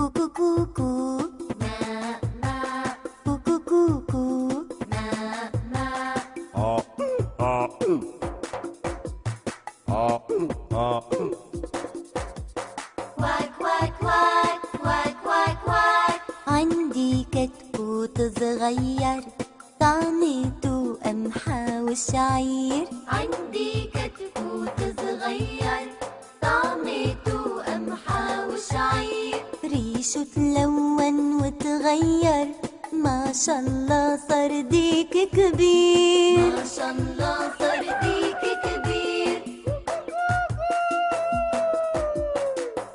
كوكو كوكو ما ما كوكو كوكو ما ما كواك كواك كواك كواك كواك كواك. عندي كتكوت صغير طعمته قمحة وشعير. عندي كتكوت صغير طعمته قمحة وشعير. ريشه تلون وتغير، ما شاء الله صار ديك كبير. ما شاء الله صار ديك كبير.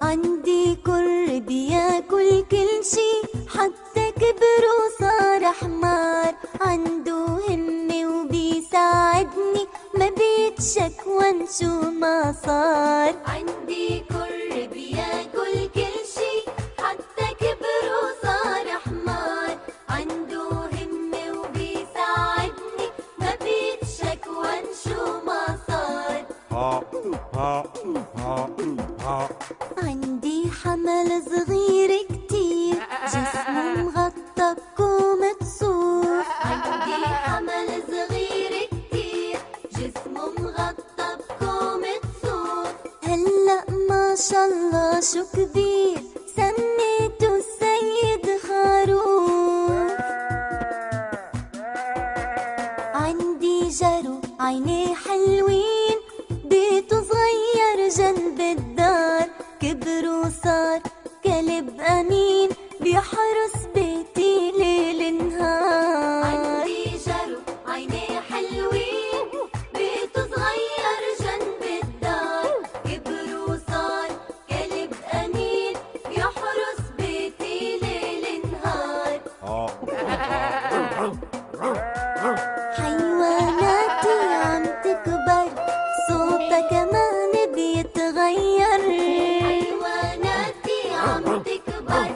عندي كر بياكل كل شي، حتى كبر وصار حمار. عنده همة وبيساعدني، ما بيتشكون شو ما صار. عندي كر بياكل كل شي، حتى كبر وصار حمار. عنده همة وبيساعدني، ما بيتشكون شو ما صار. عندي حمل صغير كتير، جسمه مغطى بكومة صوف. عندي حمل صغير كتير، جسمه مغطى بكومة صوف. هلأ ما شاء الله شو كبير، سميته السيد خروف. عندي جرو عينيه حلوين، بيته صغير جنب الدار. كبر وصار كلب أمين، بيحرس بيتي ليل نهار. عندي جرو عينيه حلوين، بيته صغير جنب الدار. كبر وصار كلب أمين، بيحرس بيتي ليل نهار. حيواناتي عم تكبر، صوتها كمان بيتغير. حيواناتي عم تكبر،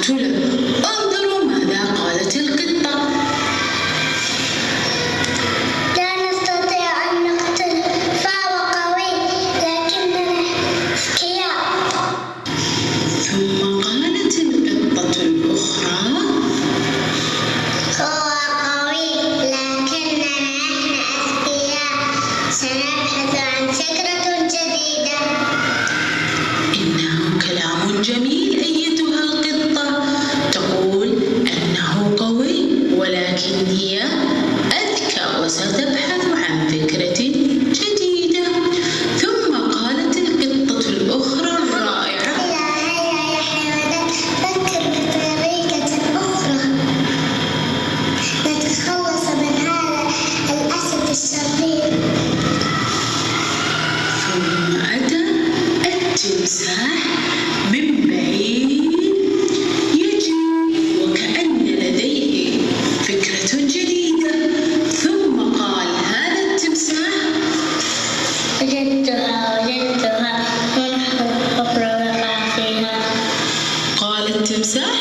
قلت له: انظروا ماذا قالت القطة. لا نستطيع أن نقتله، فهو قوي لكننا أذكياء. ثم قالت القطة الأخرى: هو قوي لكننا نحن أذكياء، سنبحث عن فكرة جديدة. إنه كلام جميل أيتها القطة، تقول أنه قوي ولكن هي أذكى وستبحث عن فكرة جديدة. ثم قالت القطة الأخرى الرائعة: هيا يا حيوانات، فكر بطريقة أخرى نتخلص من هذا الأسد الشرير. ثم أتى التمساح من بعيد يجري وكأن لديه فكرة جديدة. ثم قال هذا التمساح: وجدتها ونحن الحفرة وقع فيها. قال التمساح: